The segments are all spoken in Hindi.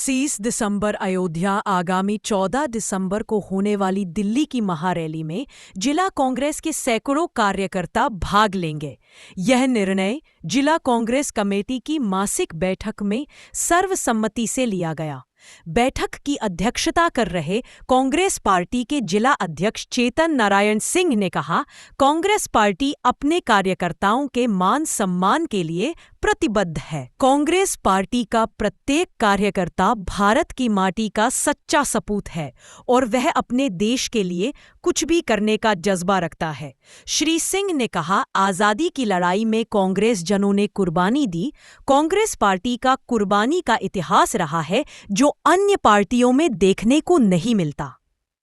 30 दिसंबर अयोध्या आगामी 14 दिसंबर को होने वाली दिल्ली की महारैली में जिला कांग्रेस के सैकड़ों कार्यकर्ता भाग लेंगे। यह निर्णय जिला कांग्रेस कमेटी की मासिक बैठक में सर्वसम्मति से लिया गया। बैठक की अध्यक्षता कर रहे कांग्रेस पार्टी के जिला अध्यक्ष चेतन नारायण सिंह ने कहा, कांग्रेस पार्टी अपने कार्यकर्ताओं के मान सम्मान के लिए प्रतिबद्ध है। कांग्रेस पार्टी का प्रत्येक कार्यकर्ता भारत की माटी का सच्चा सपूत है और वह अपने देश के लिए कुछ भी करने का जज्बा रखता है। श्री सिंह ने कहा, आजादी की लड़ाई में कांग्रेस जनों ने कुर्बानी दी। कांग्रेस पार्टी का कुर्बानी का इतिहास रहा है जो अन्य पार्टियों में देखने को नहीं मिलता।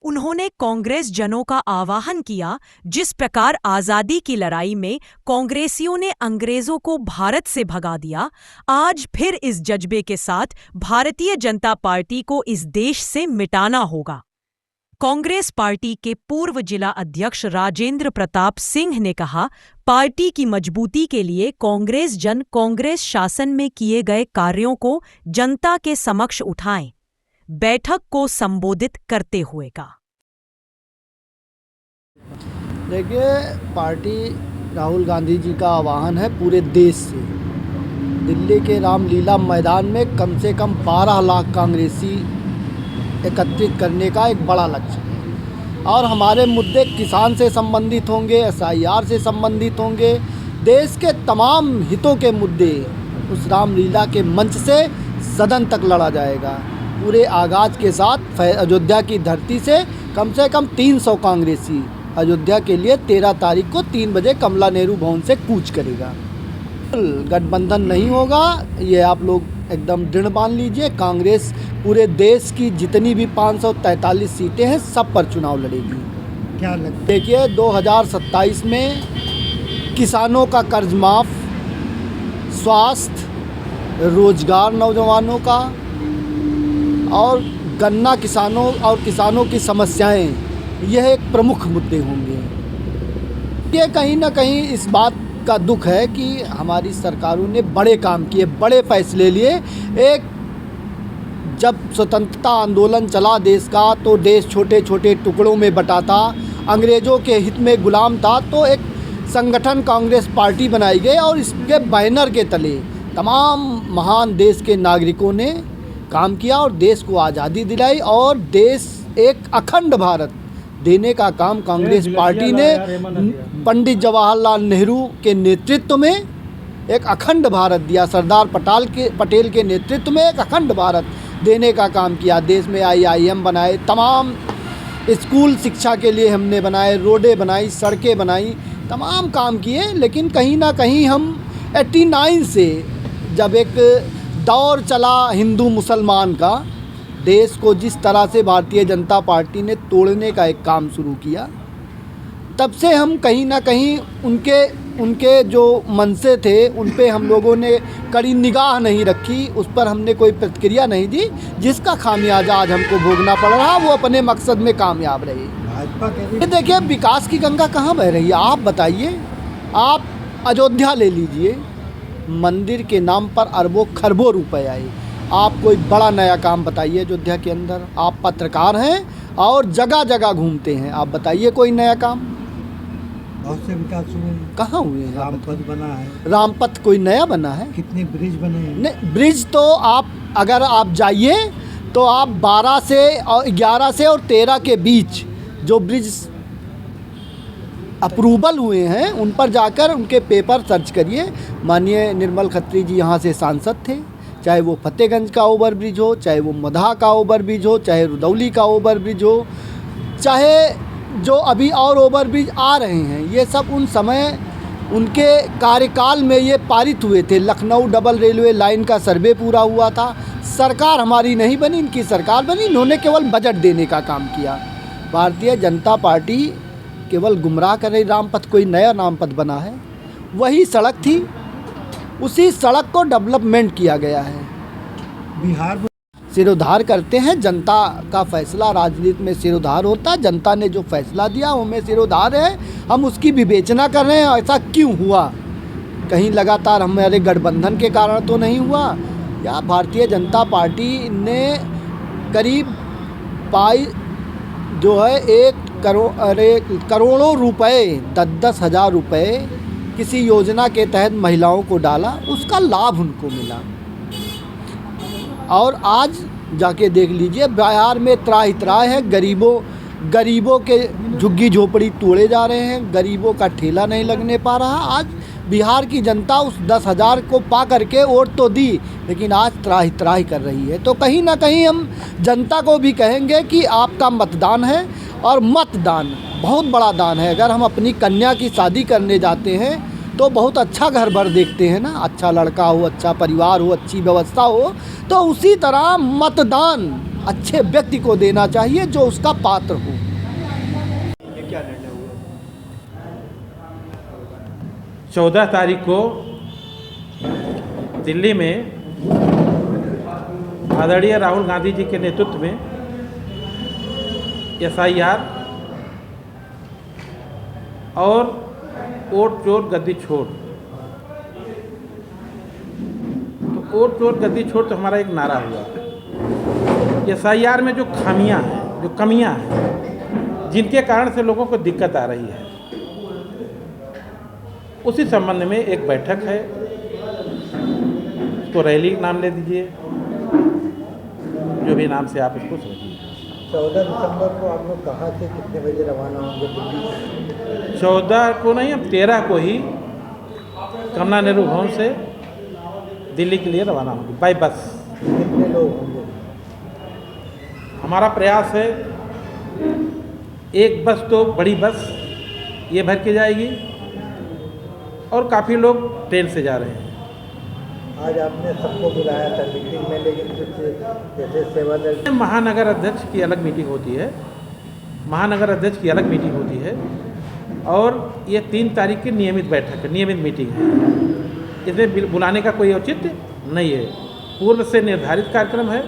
उन्होंने कांग्रेस जनों का आह्वान किया, जिस प्रकार आजादी की लड़ाई में कांग्रेसियों ने अंग्रेजों को भारत से भगा दिया, आज फिर इस जज्बे के साथ भारतीय जनता पार्टी को इस देश से मिटाना होगा। कांग्रेस पार्टी के पूर्व जिला अध्यक्ष राजेंद्र प्रताप सिंह ने कहा, पार्टी की मजबूती के लिए कांग्रेस जन कांग्रेस शासन में किए गए कार्यों को जनता के समक्ष उठाएं। बैठक को संबोधित करते हुए कहा, देखिए, पार्टी राहुल गांधी जी का आह्वान है पूरे देश से। दिल्ली के रामलीला मैदान में कम से कम 12 लाख कांग्रेसी एकत्रित करने का एक बड़ा लक्ष्य है और हमारे मुद्दे किसान से संबंधित होंगे, SIR से संबंधित होंगे, देश के तमाम हितों के मुद्दे उस रामलीला के मंच से सदन तक लड़ा जाएगा। पूरे आगाज के साथ अयोध्या की धरती से कम 300 कांग्रेसी अयोध्या के लिए 13 तारीख को 3 बजे कमला नेहरू भवन से कूच करेगा। गठबंधन नहीं होगा, ये आप लोग एकदम दृढ़ मान लीजिए। कांग्रेस पूरे देश की जितनी भी 543 सीटें हैं सब पर चुनाव लड़ेगी। क्या लगता है? देखिए, 2027 में किसानों का कर्ज माफ, स्वास्थ्य, रोजगार नौजवानों का और गन्ना किसानों और किसानों की समस्याएं, यह एक प्रमुख मुद्दे होंगे। ये कहीं ना कहीं इस बात का दुख है कि हमारी सरकारों ने बड़े काम किए, बड़े फैसले लिए। एक जब स्वतंत्रता आंदोलन चला देश का, तो देश छोटे छोटे टुकड़ों में बटा था, अंग्रेज़ों के हित में गुलाम था, तो एक संगठन कांग्रेस पार्टी बनाई गई और इसके बैनर के तले तमाम महान देश के नागरिकों ने काम किया और देश को आज़ादी दिलाई और देश एक अखंड भारत देने का काम कांग्रेस पार्टी ने पंडित जवाहरलाल नेहरू के नेतृत्व में एक अखंड भारत दिया। सरदार पटेल के नेतृत्व में एक अखंड भारत देने का काम किया। देश में IIM बनाए, तमाम स्कूल शिक्षा के लिए हमने बनाए, रोडें बनाई, सड़कें बनाई, तमाम काम किए। लेकिन कहीं ना कहीं हम 89 से जब एक दौर चला हिंदू मुसलमान का, देश को जिस तरह से भारतीय जनता पार्टी ने तोड़ने का एक काम शुरू किया, तब से हम कहीं ना कहीं उनके जो मनसे थे उन पे हम लोगों ने कड़ी निगाह नहीं रखी, उस पर हमने कोई प्रतिक्रिया नहीं दी, जिसका खामियाजा आज हमको भोगना पड़ रहा। वो अपने मकसद में कामयाब रहे। ये देखिए, विकास की गंगा कहाँ बह रही है? आप बताइए। आप अयोध्या ले लीजिए, मंदिर के नाम पर अरबों खरबों रुपए आए। आप कोई बड़ा नया काम बताइए अयोध्या के अंदर। आप पत्रकार हैं और जगह जगह घूमते हैं, आप बताइए कोई नया काम। बहुत से विकास हुए हैं। कहाँ हुए हैं? रामपथ बना है। रामपथ कोई नया बना है? कितने ब्रिज बने हैं? नहीं, ब्रिज तो आप अगर आप जाइए तो आप 12 से और 11 से और 13 के बीच जो ब्रिज अप्रूवल हुए हैं उन पर जाकर उनके पेपर सर्च करिए। माननीय निर्मल खत्री जी यहाँ से सांसद थे, चाहे वो फतेहगंज का ओवरब्रिज हो, चाहे वो मधा का ओवरब्रिज हो, चाहे रुदौली का ओवरब्रिज हो, चाहे जो अभी और ओवरब्रिज आ रहे हैं, ये सब उन समय उनके कार्यकाल में ये पारित हुए थे। लखनऊ डबल रेलवे लाइन का सर्वे पूरा हुआ था। सरकार हमारी नहीं बनी, इनकी सरकार बनी, इन्होंने केवल बजट देने का काम किया। भारतीय जनता पार्टी केवल गुमराह कर रही। रामपथ कोई नया रामपथ बना है? वही सड़क थी, उसी सड़क को डेवलपमेंट किया गया है। बिहार सिरोधार करते हैं, जनता का फैसला राजनीति में सिरोधार होता है। जनता ने जो फैसला दिया वो में सिरोधार है, हम उसकी विवेचना कर रहे हैं। ऐसा क्यों हुआ? कहीं लगातार हमारे गठबंधन के कारण तो नहीं हुआ, या भारतीय जनता पार्टी ने करीब पाई जो है 1 करोड़ों रुपए 10-10 हज़ार रुपये किसी योजना के तहत महिलाओं को डाला, उसका लाभ उनको मिला। और आज जाके देख लीजिए बिहार में त्राहि त्राहि है, गरीबों के झुग्गी झोपड़ी तोड़े जा रहे हैं, गरीबों का ठेला नहीं लगने पा रहा। आज बिहार की जनता उस 10,000 को पा करके वोट तो दी, लेकिन आज त्राहि त्राहि कर रही है। तो कहीं ना कहीं हम जनता को भी कहेंगे कि आपका मतदान है, और मतदान बहुत बड़ा दान है। अगर हम अपनी कन्या की शादी करने जाते हैं तो बहुत अच्छा घर भर देखते हैं ना, अच्छा लड़का हो, अच्छा परिवार हो, अच्छी व्यवस्था हो, तो उसी तरह मतदान अच्छे व्यक्ति को देना चाहिए जो उसका पात्र हो। ये क्या निर्णय हुआ? 14 तारीख को दिल्ली में आदरणीय राहुल गांधी जी के नेतृत्व में SIR और वोट चोर गद्दी छोड़, तो वोट चोर गद्दी छोड़ तो हमारा एक नारा हुआ। SIR में जो खामियां हैं, जो कमियां हैं, जिनके कारण से लोगों को दिक्कत आ रही है, उसी संबंध में एक बैठक है, उसको रैली नाम ले दीजिए, जो भी नाम से आप इसको समझिए। 14 दिसंबर को आप लोग कहाँ से कितने बजे रवाना होंगे दिल्ली? 14 को नहीं, अब 13 को ही कमला नेहरू भवन से दिल्ली के लिए रवाना होंगे बाई बस। कितने लोग होंगे? हमारा प्रयास है एक बस तो बड़ी बस ये भर के जाएगी, और काफ़ी लोग ट्रेन से जा रहे हैं। आज आपने सबको बुलाया था मीटिंग में, लेकिन कुछ जैसे सेवा दल महानगर अध्यक्ष की अलग मीटिंग होती है, महानगर अध्यक्ष की अलग मीटिंग होती है, और ये 3 तारीख की नियमित बैठक है, नियमित मीटिंग है। इसमें बुलाने का कोई औचित्य नहीं है। पूर्व से निर्धारित कार्यक्रम है,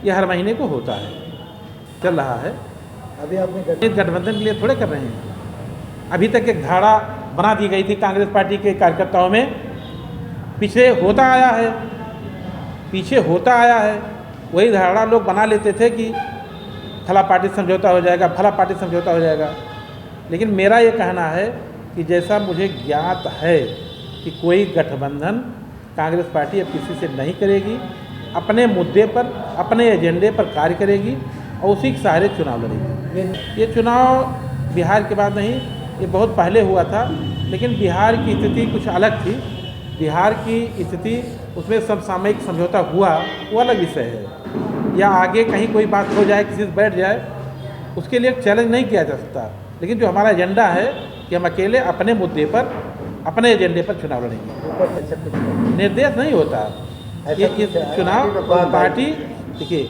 यह हर महीने को होता है, चल रहा है। अभी आपने गठबंधन के लिए थोड़े कर रहे हैं। अभी तक एक धारा बना दी गई थी कांग्रेस पार्टी के कार्यकर्ताओं में, पीछे होता आया है, वही धारणा लोग बना लेते थे कि फला पार्टी समझौता हो जाएगा, फला पार्टी समझौता हो जाएगा। लेकिन मेरा ये कहना है कि जैसा मुझे ज्ञात है कि कोई गठबंधन कांग्रेस पार्टी अब किसी से नहीं करेगी, अपने मुद्दे पर, अपने एजेंडे पर कार्य करेगी, और उसी के सहारे चुनाव लड़ेगी। ये चुनाव बिहार के बाद नहीं, ये बहुत पहले हुआ था, लेकिन बिहार की स्थिति कुछ अलग थी। बिहार की स्थिति, उसमें समसामयिक समझौता हुआ, वो अलग विषय है, या आगे कहीं कोई बात हो जाए, किसी से बैठ जाए, उसके लिए चैलेंज नहीं किया जा सकता। लेकिन जो हमारा एजेंडा है कि हम अकेले अपने मुद्दे पर, अपने एजेंडे पर चुनाव लड़ेंगे। निर्देश नहीं होता ये चुनाव पार्टी, देखिए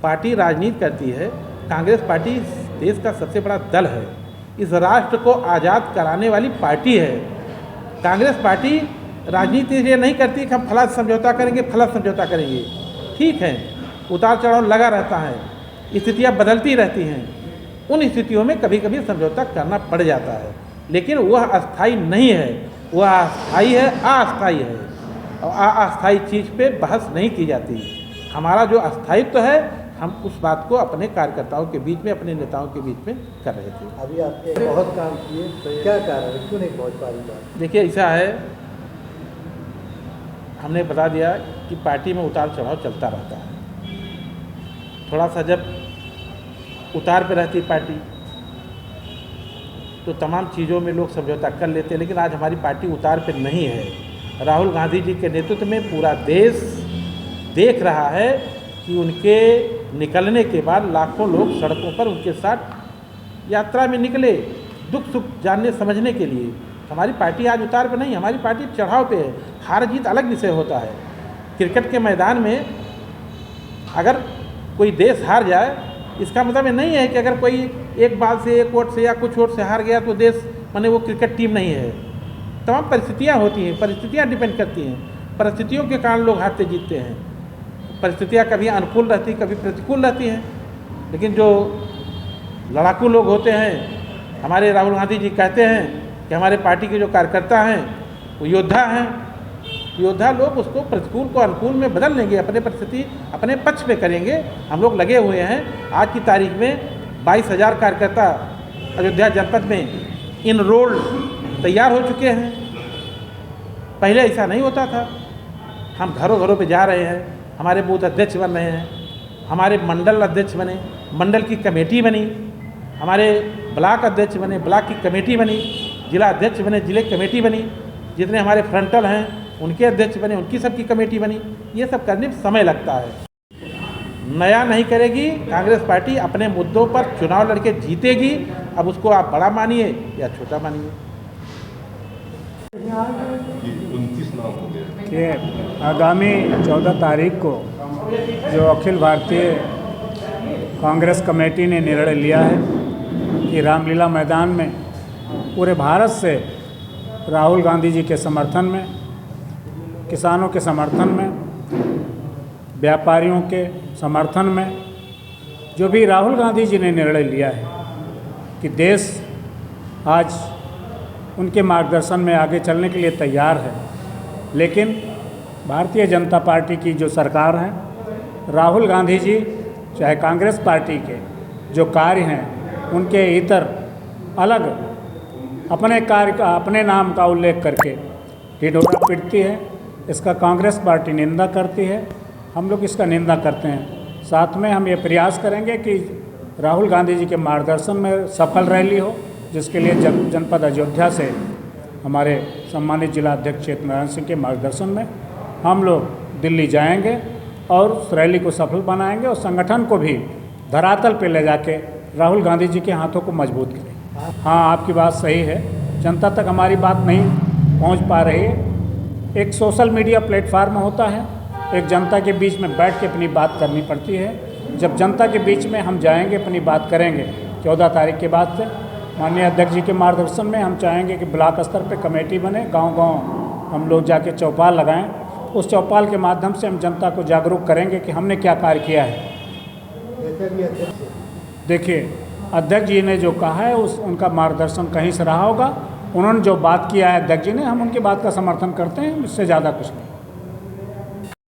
पार्टी राजनीति करती है। कांग्रेस पार्टी देश का सबसे बड़ा दल है, इस राष्ट्र को आज़ाद कराने वाली पार्टी है। कांग्रेस पार्टी राजनीति ये नहीं करती कि हम फला समझौता करेंगे, फला समझौता करेंगे। ठीक है, उतार चढ़ाव लगा रहता है, स्थितियाँ बदलती रहती हैं, उन स्थितियों में कभी कभी समझौता करना पड़ जाता है, लेकिन वह अस्थाई नहीं है, वह अस्थाई है, अस्थाई है, और अस्थाई चीज़ पे बहस नहीं की जाती। हमारा जो अस्थायित्व है, हम उस बात को अपने कार्यकर्ताओं के बीच में, अपने नेताओं के बीच में कर रहे थे। अभी आपने बहुत काम किए, तो क्या कारण है, क्यों नहीं पहुँच पा रही बात? देखिए ऐसा है, हमने बता दिया कि पार्टी में उतार चढ़ाव चलता रहता है। थोड़ा सा जब उतार पे रहती पार्टी तो तमाम चीज़ों में लोग समझौता कर लेते हैं, लेकिन आज हमारी पार्टी उतार पे नहीं है। राहुल गांधी जी के नेतृत्व में पूरा देश देख रहा है कि उनके निकलने के बाद लाखों लोग सड़कों पर उनके साथ यात्रा में निकले, दुख सुख जानने समझने के लिए। हमारी पार्टी आज उतार पे नहीं, हमारी पार्टी चढ़ाव पे है। हार जीत अलग विषय होता है। क्रिकेट के मैदान में अगर कोई देश हार जाए, इसका मतलब ये नहीं है कि अगर कोई एक बाल से, एक वोट से या कुछ वोट से हार गया तो देश माने वो क्रिकेट टीम नहीं है। तमाम परिस्थितियाँ होती हैं, परिस्थितियाँ डिपेंड करती हैं, परिस्थितियों के कारण लोग हारते जीतते हैं। परिस्थितियाँ कभी अनुकूल रहती, कभी प्रतिकूल रहती हैं, लेकिन जो लड़ाकू लोग होते हैं, हमारे राहुल गांधी जी कहते हैं कि हमारे पार्टी के जो कार्यकर्ता हैं वो योद्धा हैं, योद्धा लोग उसको प्रतिकूल को अनुकूल में बदल लेंगे, अपने परिस्थिति अपने पक्ष पे करेंगे। हम लोग लगे हुए हैं। आज की तारीख में 22,000 कार्यकर्ता अयोध्या जनपद में इनरोल्ड तैयार हो चुके हैं। पहले ऐसा नहीं होता था। हम घरों घरों पे जा रहे हैं, हमारे बूथ अध्यक्ष बन रहे हैं, हमारे मंडल अध्यक्ष बने, मंडल की कमेटी बनी, हमारे ब्लॉक अध्यक्ष बने, ब्लॉक की कमेटी बनी, जिला अध्यक्ष बने, जिले की कमेटी बनी, जितने हमारे फ्रंटल हैं उनके अध्यक्ष बने, उनकी सबकी कमेटी बनी। ये सब करने में समय लगता है। नया नहीं करेगी कांग्रेस पार्टी, अपने मुद्दों पर चुनाव लड़के जीतेगी। अब उसको आप बड़ा मानिए या छोटा मानिए। कि आगामी 14 तारीख को जो अखिल भारतीय कांग्रेस कमेटी ने निर्णय लिया है कि रामलीला मैदान में पूरे भारत से राहुल गांधी जी के समर्थन में, किसानों के समर्थन में, व्यापारियों के समर्थन में, जो भी राहुल गांधी जी ने निर्णय लिया है कि देश आज उनके मार्गदर्शन में आगे चलने के लिए तैयार है। लेकिन भारतीय जनता पार्टी की जो सरकार है, राहुल गांधी जी चाहे कांग्रेस पार्टी के जो कार्य हैं उनके इतर अलग अपने कार्य का, अपने नाम का उल्लेख करके ढिढोरा पीटती है। इसका कांग्रेस पार्टी निंदा करती है। हम लोग इसका निंदा करते हैं। साथ में हम ये प्रयास करेंगे कि राहुल गांधी जी के मार्गदर्शन में सफल रैली हो, जिसके लिए जनपद अयोध्या से हमारे सम्मानित जिला अध्यक्ष चेतन नारायण सिंह के मार्गदर्शन में हम लोग दिल्ली जाएंगे और उस रैली को सफल बनाएंगे और संगठन को भी धरातल पे ले जाके राहुल गांधी जी के हाथों को मजबूत करेंगे। हाँ, आपकी बात सही है। जनता तक हमारी बात नहीं पहुंच पा रही है। एक सोशल मीडिया प्लेटफार्म होता है, एक जनता के बीच में बैठ के अपनी बात करनी पड़ती है। जब जनता के बीच में हम जाएंगे, अपनी बात करेंगे 14 तारीख के बाद से माननीय अध्यक्ष जी के मार्गदर्शन में हम चाहेंगे कि ब्लॉक स्तर पे कमेटी बने, गांव-गांव हम लोग जाके चौपाल लगाएं। उस चौपाल के माध्यम से हम जनता को जागरूक करेंगे कि हमने क्या कार्य किया है। देखिए, अध्यक्ष जी ने जो कहा है उनका मार्गदर्शन कहीं से रहा होगा। उन्होंने जो बात किया है अध्यक्ष जी ने, हम उनकी बात का समर्थन करते हैं। इससे ज़्यादा कुछ नहीं।